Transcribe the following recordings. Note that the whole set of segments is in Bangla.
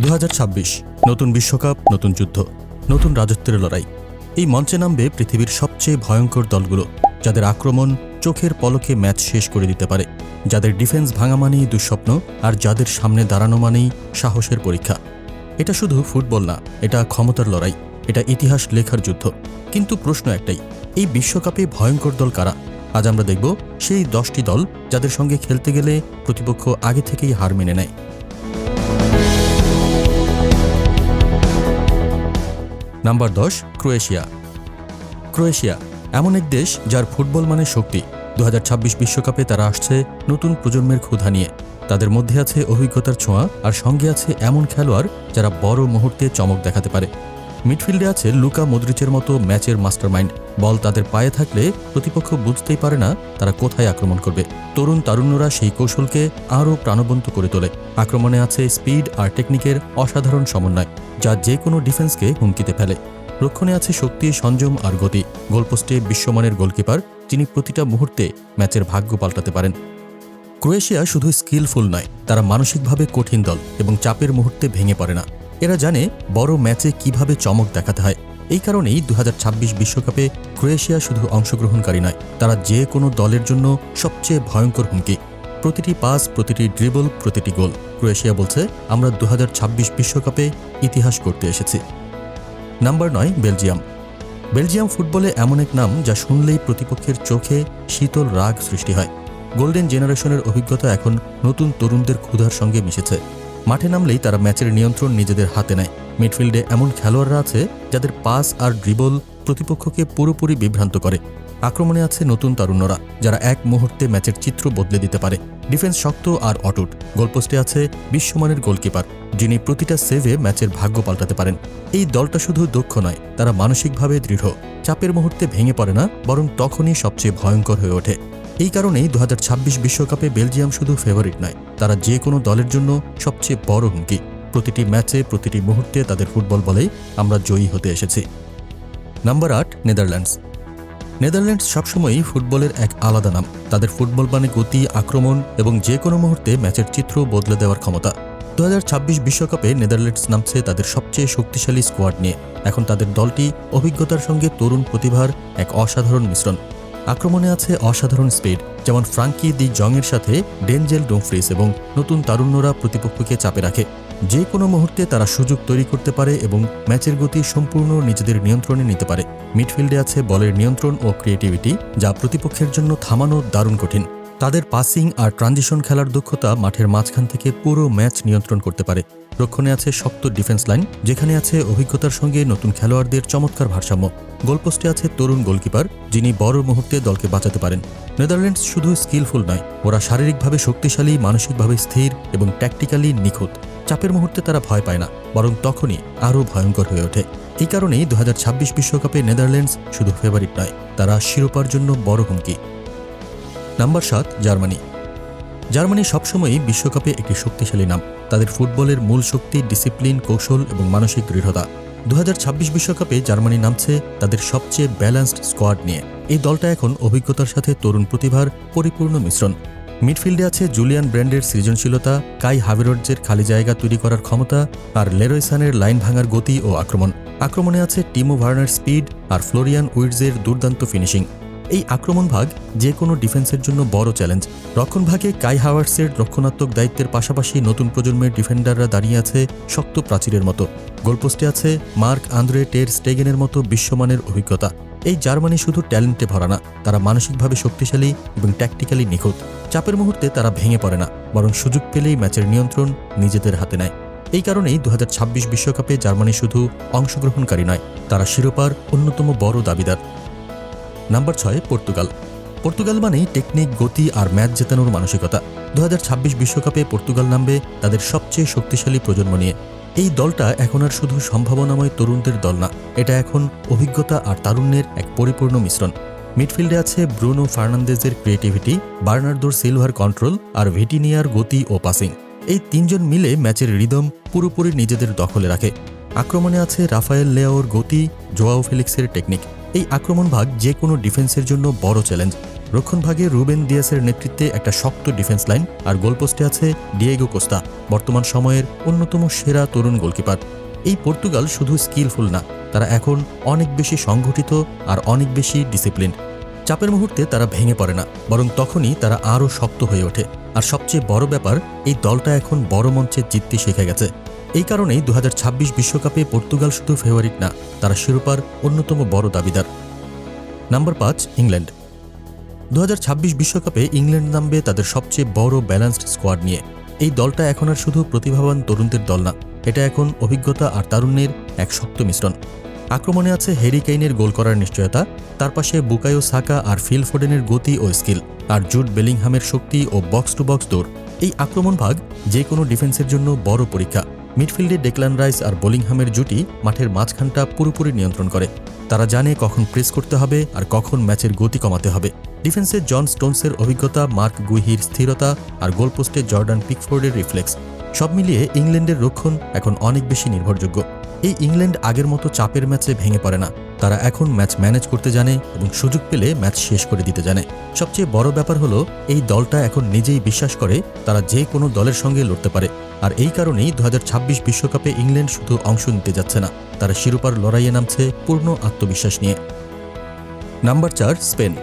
2026 নতুন বিশ্বকাপ, নতুন যুদ্ধ, নতুন রাজত্বের লড়াই। এই মঞ্চে নামবে পৃথিবীর সবচেয়ে ভয়ঙ্কর দলগুলো, যাদের আক্রমণ চোখের পলকে ম্যাচ শেষ করে দিতে পারে, যাদের ডিফেন্স ভাঙা মানেই দুঃস্বপ্ন, আর যাদের সামনে দাঁড়ানো মানেই সাহসের পরীক্ষা। এটা শুধু ফুটবল না, এটা ক্ষমতার লড়াই, এটা ইতিহাস লেখার যুদ্ধ। কিন্তু প্রশ্ন একটাই, এই বিশ্বকাপে ভয়ঙ্কর দল কারা? আজ আমরা দেখব সেই 10টি দল যাদের সঙ্গে খেলতে গেলে প্রতিপক্ষ আগে থেকেই হার মেনে নেয়। Number 10, Croatia. ক্রোয়েশিয়া এমন এক দেশ যার ফুটবল মানে শক্তি। 2026 বিশ্বকাপে তারা আসছে নতুন প্রজন্মের ক্ষুধা নিয়ে। তাদের মধ্যে আছে অভিজ্ঞতার ছোঁয়া, আর সঙ্গে আছে এমন খেলোয়াড় যারা বড় মুহূর্তে চমক দেখাতে পারে। মিডফিল্ডে আছে লুকা মদ্রিচের মতো ম্যাচের মাস্টারমাইন্ড। বল তাদের পায়ে থাকলে প্রতিপক্ষ বুঝতেই পারে না তারা কোথায় আক্রমণ করবে। তরুণ তারুণ্যরা সেই কৌশলকে আরও প্রাণবন্ত করে তোলে। আক্রমণে আছে স্পিড আর টেকনিকের অসাধারণ সমন্বয়, যা যে কোনো ডিফেন্সকে হুমকিতে ফেলে। রক্ষণে আছে শক্তি, সংযম আর গতি। গোলপোস্টে বিশ্বমানের গোলকিপার, যিনি প্রতিটা মুহূর্তে ম্যাচের ভাগ্য পাল্টাতে পারেন। ক্রোয়েশিয়া শুধু স্কিলফুল নয়, তারা মানসিকভাবে কঠিন দল এবং চাপের মুহূর্তে ভেঙে পড়ে না। এরা জানে বড় ম্যাচে কিভাবে চমক দেখাতে হয়। এই কারণেই 2026 বিশ্বকাপে ক্রোয়েশিয়া শুধু অংশগ্রহণকারী নয়, তারা যে কোনো দলের জন্য সবচেয়ে ভয়ঙ্কর হুমকি। প্রতিটি পাস, প্রতিটি ড্রিবল, প্রতিটি গোল। ক্রোয়েশিয়া বলছে, আমরা 2026 বিশ্বকাপে ইতিহাস করতে এসেছি। Number 9, Belgium. বেলজিয়াম ফুটবলে এমন এক নাম যা শুনলেই প্রতিপক্ষের চোখে শীতল রাগ সৃষ্টি হয়। গোল্ডেন জেনারেশনের অভিজ্ঞতা এখন নতুন তরুণদের ক্ষুধার সঙ্গে মিশেছে। মাঠে নামলেই তারা ম্যাচের নিয়ন্ত্রণ নিজেদের হাতে নেয়। মিডফিল্ডে এমন খেলোয়াড়রা আছে যাদের পাস আর ড্রিবল প্রতিপক্ষকে পুরোপুরি বিভ্রান্ত করে। আক্রমণে আছে নতুন তারুণ্যরা, যারা এক মুহূর্তে ম্যাচের চিত্র বদলে দিতে পারে। ডিফেন্স শক্ত আর অটুট। গোলপোস্টে আছে বিশ্বমানের গোলকিপার, যিনি প্রতিটা সেভে ম্যাচের ভাগ্য পাল্টাতে পারেন। এই দলটা শুধু দক্ষ নয়, তারা মানসিকভাবে দৃঢ়। চাপের মুহূর্তে ভেঙে পড়ে না, বরং তখনই সবচেয়ে ভয়ঙ্কর হয়ে ওঠে। এই কারণেই 2026 বিশ্বকাপে বেলজিয়াম শুধু ফেভারিট নয়, তারা যে কোনো দলের জন্য সবচেয়ে বড় হুমকি। প্রতিটি ম্যাচে, প্রতিটি মুহূর্তে তাদের ফুটবল বলেই আমরা জয়ী হতে এসেছি। Number 8, Netherlands. নেদারল্যান্ডস সবসময়ই ফুটবলের এক আলাদা নাম। তাদের ফুটবল মানে গতি, আক্রমণ এবং যে কোনো মুহূর্তে ম্যাচের চিত্র বদলে দেওয়ার ক্ষমতা। 2026 বিশ্বকাপে নেদারল্যান্ডস নামছে তাদের সবচেয়ে শক্তিশালী স্কোয়াড নিয়ে। এখন তাদের দলটি অভিজ্ঞতার সঙ্গে তরুণ প্রতিভার এক অসাধারণ মিশ্রণ। আক্রমণে আছে অসাধারণ স্পিড, যেমন ফ্রাঙ্কি দি জংয়ের সাথে ডেনজেল ডুমফ্রিস, এবং নতুন তারুণ্যরা প্রতিপক্ষকে চাপে রাখে। যে কোনো মুহূর্তে তারা সুযোগ তৈরি করতে পারে এবং ম্যাচের গতি সম্পূর্ণ নিজেদের নিয়ন্ত্রণে নিতে পারে। মিডফিল্ডে আছে বলের নিয়ন্ত্রণ ও ক্রিয়েটিভিটি, যা প্রতিপক্ষের জন্য থামানো দারুণ কঠিন। তাদের পাসিং আর ট্রানজিশন খেলার দক্ষতা মাঠের মাঝখান থেকে পুরো ম্যাচ নিয়ন্ত্রণ করতে পারে। রক্ষণে আছে শক্ত ডিফেন্স লাইন, যেখানে আছে অভিজ্ঞতার সঙ্গে নতুন খেলোয়াড়দের চমৎকার ভারসাম্য। গোলপোস্টে আছে তরুণ গোলকিপার, যিনি বড় মুহূর্তে দলকে বাঁচাতে পারেন। নেদারল্যান্ডস শুধু স্কিলফুল নয়, ওরা শারীরিকভাবে শক্তিশালী, মানসিকভাবে স্থির এবং ট্যাকটিক্যালি নিখুঁত। চাপের মুহূর্তে তারা ভয় পায় না, বরং তখনই আরও ভয়ঙ্কর হয়ে ওঠে। এই কারণেই 2026 বিশ্বকাপে নেদারল্যান্ডস শুধু ফেভারিট নয়, তারা শিরোপার জন্য বড় হুমকি। Number 7, Germany. জার্মানি সবসময়ই বিশ্বকাপে একটি শক্তিশালী নাম। তাদের ফুটবলের মূল শক্তি ডিসিপ্লিন, কৌশল এবং মানসিক দৃঢ়তা। 2026 বিশ্বকাপে জার্মানি নামছে তাদের সবচেয়ে ব্যালেন্সড স্কোয়াড নিয়ে। এই দলটা এখন অভিজ্ঞতার সাথে তরুণ প্রতিভার পরিপূর্ণ মিশ্রণ। মিডফিল্ডে আছে জুলিয়ান ব্র্যান্ডের সৃজনশীলতা, কাই হাভের্টজের খালি জায়গা তৈরি করার ক্ষমতা, আর লেরয় সানের লাইন ভাঙার গতি ও আক্রমণ। আক্রমণে আছে টিমো ভার্নার স্পিড আর ফ্লোরিয়ান উইটজের দুর্দান্ত ফিনিশিং। এই আক্রমণ ভাগ যে কোনো ডিফেন্সের জন্য বড় চ্যালেঞ্জ। রক্ষণ ভাগে কাই হাভার্টসের রক্ষণাত্মক দায়িত্বের পাশাপাশি নতুন প্রজন্মের ডিফেন্ডাররা দাঁড়িয়ে আছে শক্ত প্রাচীরের মতো। গোলপোস্টে আছে মার্ক আন্দ্রে টের স্টেগেনের মতো বিশ্বমানের অভিজ্ঞতা। এই জার্মানি শুধু ট্যালেন্টে ভরা না, তারা মানসিকভাবে শক্তিশালী এবং ট্যাকটিক্যালি নিখুঁত। চাপের মুহূর্তে তারা ভেঙে পড়ে না, বরং সুযোগ পেলেই ম্যাচের নিয়ন্ত্রণ নিজেদের হাতে নেয়। এই কারণেই 2026 বিশ্বকাপে জার্মানি শুধু অংশগ্রহণকারী নয়, তারা শিরোপার অন্যতম বড় দাবিদার। Number 6, Portugal. পর্তুগাল মানেই টেকনিক, গতি আর ম্যাচ জেতানোর মানসিকতা। 2026 বিশ্বকাপে পর্তুগাল নামবে তাদের সবচেয়ে শক্তিশালী প্রজন্ম নিয়ে। এই দলটা এখন আর শুধু সম্ভাবনাময় তরুণদের দল না, এটা এখন অভিজ্ঞতা আর তারুণ্যের এক পরিপূর্ণ মিশ্রণ। মিডফিল্ডে আছে ব্রুনো ফার্নান্দেজের ক্রিয়েটিভিটি, বার্নার্দোর সিলভার কন্ট্রোল আর ভিটিনিয়ার গতি ও পাসিং। এই তিনজন মিলে ম্যাচের রিদম পুরোপুরি নিজেদের দখলে রাখে। আক্রমণে আছে রাফায়েল লেয়াওর গতি, জোয়াও ফেলিক্সের টেকনিক। এই আক্রমণ ভাগ যে কোনো ডিফেন্সের জন্য বড় চ্যালেঞ্জ। রক্ষণভাগে রুবেন দিয়াসের নেতৃত্বে একটা শক্ত ডিফেন্স লাইন, আর গোলপোস্টে আছে ডিয়েগো কোস্তা, বর্তমান সময়ের অন্যতম সেরা তরুণ গোলকিপার। এই পর্তুগাল শুধু স্কিলফুল না, তারা এখন অনেক বেশি সংগঠিত আর অনেক বেশি ডিসিপ্লিন। চাপের মুহূর্তে তারা ভেঙে পড়ে না, বরং তখনই তারা আরও শক্ত হয়ে ওঠে। আর সবচেয়ে বড় ব্যাপার, এই দলটা এখন বড় মঞ্চে জিততে শিখে গেছে। এই কারণেই 2026 বিশ্বকাপে পর্তুগাল শুধু ফেভারিট না, তারা শিরোপার অন্যতম বড় দাবিদার। Number 5, England. 2026 বিশ্বকাপে ইংল্যান্ড নামবে তাদের সবচেয়ে বড় ব্যালেন্সড স্কোয়াড নিয়ে। এই দলটা এখন আর শুধু প্রতিভাবান তরুণদের দল না, এটা এখন অভিজ্ঞতা আর তারুণ্যের এক শক্ত মিশ্রণ। আক্রমণে আছে হ্যারি কেইনের গোল করার নিশ্চয়তা, তার পাশে বুকায়ো সাকা আর ফিল ফোডেনের গতি ও skill, R Jude বেলিংহামের Shakti O box to box দৌড়। এই আক্রমণ ভাগ যে কোনো ডিফেন্সের জন্য বড় পরীক্ষা। মিডফিল্ডে ডেকলান রাইস আর বোলিংহামের জুটি মাঠের মাঝখানটা পুরোপুরি নিয়ন্ত্রণ করে। তারা জানে কখন প্রেস করতে হবে আর কখন ম্যাচের গতি কমাতে হবে। ডিফেন্সে জন স্টোনসের অভিজ্ঞতা, মার্ক গুইহির স্থিরতা আর গোলপোস্টে জর্ডান পিকফোর্ডের রিফ্লেক্স, সব মিলিয়ে ইংল্যান্ডের রক্ষণ এখন অনেক বেশি নির্ভরযোগ্য। এই ইংল্যান্ড আগের মতো চাপের ম্যাচে ভেঙে পড়ে না, তারা এখন ম্যাচ ম্যানেজ করতে জানে এবং সুযোগ পেলে ম্যাচ শেষ করে দিতে জানে। সবচেয়ে বড় ব্যাপার হলো, এই দলটা এখন নিজেই বিশ্বাস করে তারা যে কোনো দলের সঙ্গে লড়তে পারে। আর এই কারণেই 2026 বিশ্বকাপে ইংল্যান্ড শুধু অংশ নিতে যাচ্ছে না, তারা শিরোপার লড়াইয়ে নামছে পূর্ণ আত্মবিশ্বাস নিয়ে। Number 4, Spain.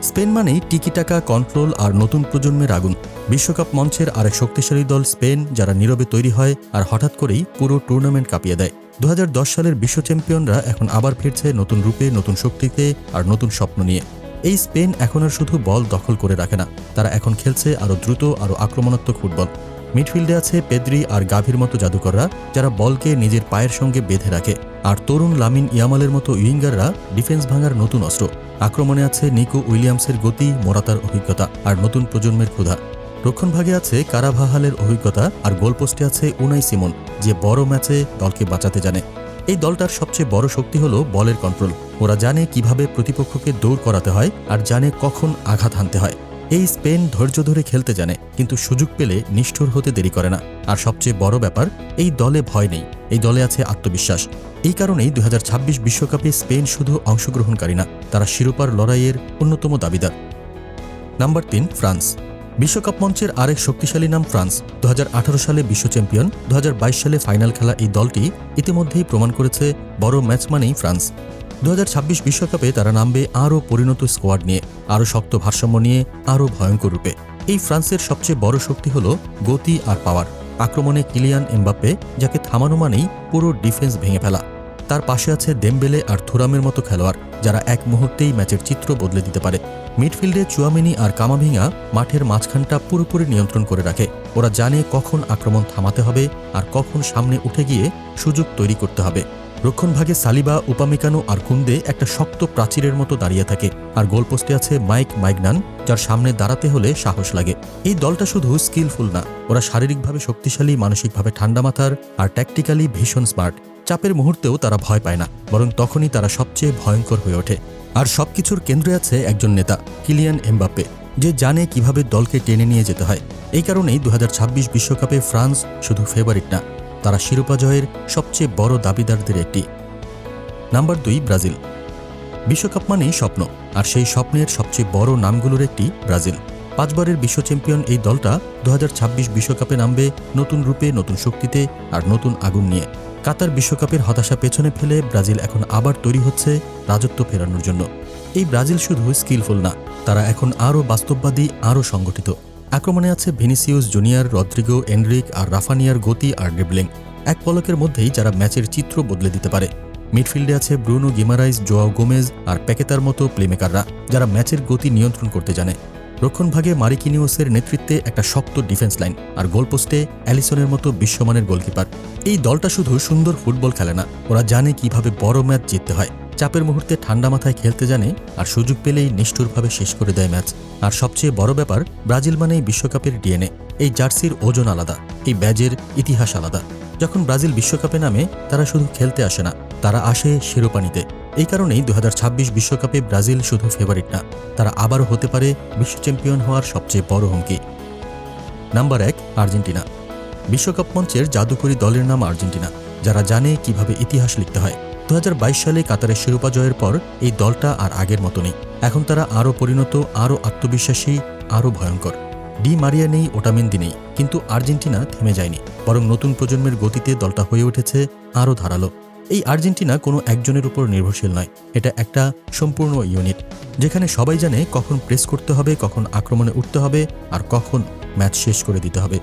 স্পেন মানেই টিকিটাকা, কন্ট্রোল আর নতুন প্রজন্মের আগুন। বিশ্বকাপ মঞ্চের আরেক শক্তিশালী দল স্পেন, যারা নীরবে তৈরি হয় আর হঠাৎ করেই পুরো টুর্নামেন্ট কাঁপিয়ে দেয়। 2010 সালের বিশ্ব চ্যাম্পিয়নরা এখন আবার ফিরছে নতুন রূপে, নতুন শক্তিতে আর নতুন স্বপ্ন নিয়ে। এই স্পেন এখন আর শুধু বল দখল করে রাখে না, তারা এখন খেলছে আরও দ্রুত, আরও আক্রমণাত্মক ফুটবল। মিডফিল্ডে আছে পেদ্রি আর গাভির মতো জাদুকররা, যারা বলকে নিজের পায়ের সঙ্গে বেঁধে রাখে, আর তরুণ লামিন ইয়ামালের মতো উইঙ্গাররা ডিফেন্স ভাঙার নতুন অস্ত্র। আক্রমণে আছে নিকো উইলিয়ামসের গতি, মোরাতার অভিজ্ঞতা আর নতুন প্রজন্মের ক্ষুধা। রক্ষণভাগে আছে কারাভাহালের অভিজ্ঞতা, আর গোলপোস্টে আছে উনাই সিমন, যে বড় ম্যাচে দলকে বাঁচাতে জানে। এই দলটার সবচেয়ে বড় শক্তি হলো বলের কন্ট্রোল। ওরা জানে কিভাবে প্রতিপক্ষকে দৌড় করাতে হয় আর জানে কখন আঘাত হানতে হয়। এই স্পেন ধৈর্য ধরে খেলতে জানে, কিন্তু সুযোগ পেলে নিষ্ঠুর হতে দেরি করে না। আর সবচেয়ে বড় ব্যাপার, এই দলে ভয় নেই, এই দলে আছে আত্মবিশ্বাস। এই কারণেই 2026 বিশ্বকাপে স্পেন শুধু অংশগ্রহণকারী না, তারা শিরোপার লড়াইয়ের অন্যতম দাবিদার। Number 3, France. বিশ্বকাপ মঞ্চের আরেক শক্তিশালী নাম ফ্রান্স। 2018 সালে বিশ্ব চ্যাম্পিয়ন, 2022 সালে ফাইনাল খেলা এই দলটি ইতিমধ্যেই প্রমাণ করেছে বড় ম্যাচ মানেই ফ্রান্স। 2026 বিশ্বকাপে তারা নামবে আরও পরিণত স্কোয়াড নিয়ে, আরও শক্ত ভারসাম্য নিয়ে, আরও ভয়ঙ্কর রূপে। এই ফ্রান্সের সবচেয়ে বড় শক্তি হল গতি আর পাওয়ার। আক্রমণে কিলিয়ান এমবাপ্পে, যাকে থামানো মানেই পুরো ডিফেন্স ভেঙে ফেলা। তার পাশে আছে দেমবেলে আর থুরামের মতো খেলোয়াড়, যারা এক মুহূর্তেই ম্যাচের চিত্র বদলে দিতে পারে। মিডফিল্ডে চুয়ামেনি আর কামাভিঙ্গা মাঠের মাঝখানটা পুরোপুরি নিয়ন্ত্রণ করে রাখে। ওরা জানে কখন আক্রমণ থামাতে হবে আর কখন সামনে উঠে গিয়ে সুযোগ তৈরি করতে হবে। রক্ষণভাগে সালিবা, উপামেকানো আর কুন্দে একটা শক্ত প্রাচীরের মতো দাঁড়িয়ে থাকে, আর গোলপোস্টে আছে মাইক মাইগনান, যার সামনে দাঁড়াতে হলে সাহস লাগে। এই দলটা শুধু স্কিলফুল না, ওরা শারীরিকভাবে শক্তিশালী, মানসিকভাবে ঠান্ডা মাথার আর ট্যাকটিক্যালি ভীষণ স্মার্ট। চাপের মুহূর্তেও তারা ভয় পায় না, বরং তখনই তারা সবচেয়ে ভয়ঙ্কর হয়ে ওঠে। আর সবকিছুর কেন্দ্রে আছে একজন নেতা, কিলিয়ান এমবাপ্পে, যে জানে কিভাবে দলকে টেনে নিয়ে যেতে হয়। এই কারণেই 2026 বিশ্বকাপে ফ্রান্স শুধু ফেভারিট না, তারা শিরোপা জয়ের সবচেয়ে বড় দাবিদারদের একটি। Number 2, Brazil. বিশ্বকাপ মানেই স্বপ্ন, আর সেই স্বপ্নের সবচেয়ে বড় নামগুলোর একটি ব্রাজিল। 5 বারের বিশ্ব চ্যাম্পিয়ন এই দলটা 2026 বিশ্বকাপে নামবে নতুন রূপে, নতুন শক্তিতে আর নতুন আগুন নিয়ে। কাতার বিশ্বকাপের হতাশা পেছনে ফেলে ব্রাজিল এখন আবার তৈরি হচ্ছে রাজত্ব ফেরানোর জন্য। এই ব্রাজিল শুধু স্কিলফুল না, তারা এখন আরও বাস্তববাদী, আরও সংগঠিত। আক্রমণে আছে ভিনিসিয়াস জুনিয়র, রদ্রিগো, এনরিক আর রাফানিয়ার গতি আর ড্রিবলিং, এক পলকের মধ্যেই যারা ম্যাচের চিত্র বদলে দিতে পারে। মিডফিল্ডে আছে ব্রুনো গিমারাইজ, জোয়াও গোমেজ আর প্যাকেতার মতো প্লেমেকাররা, যারা ম্যাচের গতি নিয়ন্ত্রণ করতে জানে। রক্ষণভাগে মারিকিনিওসের নেতৃত্বে একটা শক্ত ডিফেন্স লাইন, আর গোলপোস্টে অ্যালিসনের মতো বিশ্বমানের গোলকিপার। এই দলটা শুধু সুন্দর ফুটবল খেলে না, ওরা জানে কিভাবে বড় ম্যাচ জিততে হয়। চাপের মুহূর্তে ঠান্ডা মাথায় খেলতে জানে, আর সুযোগ পেলেই নিষ্ঠুরভাবে শেষ করে দেয় ম্যাচ। আর সবচেয়ে বড় ব্যাপার, ব্রাজিল মানেই বিশ্বকাপের ডিএনএ। এই জার্সির ওজন আলাদা, এই ব্যাজের ইতিহাস আলাদা। যখন ব্রাজিল বিশ্বকাপে নামে, তারা শুধু খেলতে আসে না, তারা আসে শিরোপা নিতে। এই কারণেই 2026 বিশ্বকাপে ব্রাজিল শুধু ফেভারিট না, তারা আবারও হতে পারে বিশ্ব চ্যাম্পিয়ন হওয়ার সবচেয়ে বড় হুমকি। Number 1, Argentina. বিশ্বকাপ মঞ্চের জাদুকরী দলের নাম আর্জেন্টিনা, যারা জানে কিভাবে ইতিহাস লিখতে হয়। 2022 সালে কাতারের শিরোপা জয়ের পর এই দলটা আর আগের মতো নেই। এখন তারা আরও পরিণত, আরও আত্মবিশ্বাসী, আরও ভয়ঙ্কর। ডি মারিয়া নেই, ওটামেন্দি নেই, কিন্তু আর্জেন্টিনা থেমে যায়নি, বরং নতুন প্রজন্মের গতিতে দলটা হয়ে উঠেছে আরও ধারালো। এই আর্জেন্টিনা কোনো একজনের উপর নির্ভরশীল নয়, এটা একটা সম্পূর্ণ ইউনিট, যেখানে সবাই জানে কখন প্রেস করতে হবে, কখন আক্রমণে উঠতে হবে, আর কখন ম্যাচ শেষ করে দিতে হবে।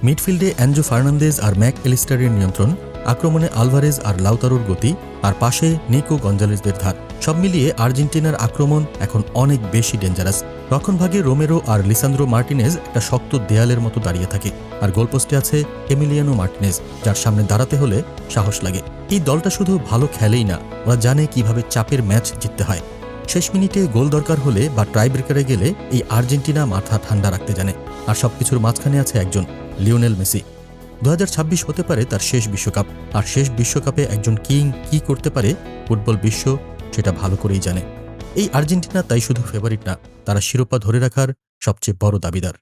মিডফিল্ডে অ্যানজো ফার্নান্দেজ আর ম্যাক এলিস্টারের নিয়ন্ত্রণ, আক্রমণে আলভারেজ আর লাউতারোর গতি, আর পাশে নিকো গঞ্জালেজদের ধার। সব মিলিয়ে আর্জেন্টিনার আক্রমণ এখন অনেক বেশি ডেঞ্জারাস। রক্ষণভাগে রোমেরো আর লিসান্দ্রো মার্টিনেজ একটা শক্ত দেয়ালের মতো দাঁড়িয়ে থাকে, আর গোলপোস্টে আছে এমিলিয়ানো মার্টিনেজ, যার সামনে দাঁড়াতে হলে সাহস লাগে। এই দলটা শুধু ভালো খেলেই না, ওরা জানে কিভাবে চাপের ম্যাচ জিততে হয়। শেষ মিনিটে গোল দরকার হলে বা টাই ব্রেকারে গেলে এই আর্জেন্টিনা মাথা ঠান্ডা রাখতে জানে। আর সবকিছুর মাঝখানে আছে একজন, লিওনেল মেসি। 2026 হতে পারে তার শেষ বিশ্বকাপ, আর শেষ বিশ্বকাপে একজন কিং কি করতে পারে ফুটবল বিশ্ব সেটা ভালো করেই জানে। এই আর্জেন্টিনা তাই শুধু ফেভারিট না, তারা শিরোপা ধরে রাখার সবচেয়ে বড় দাবিদার।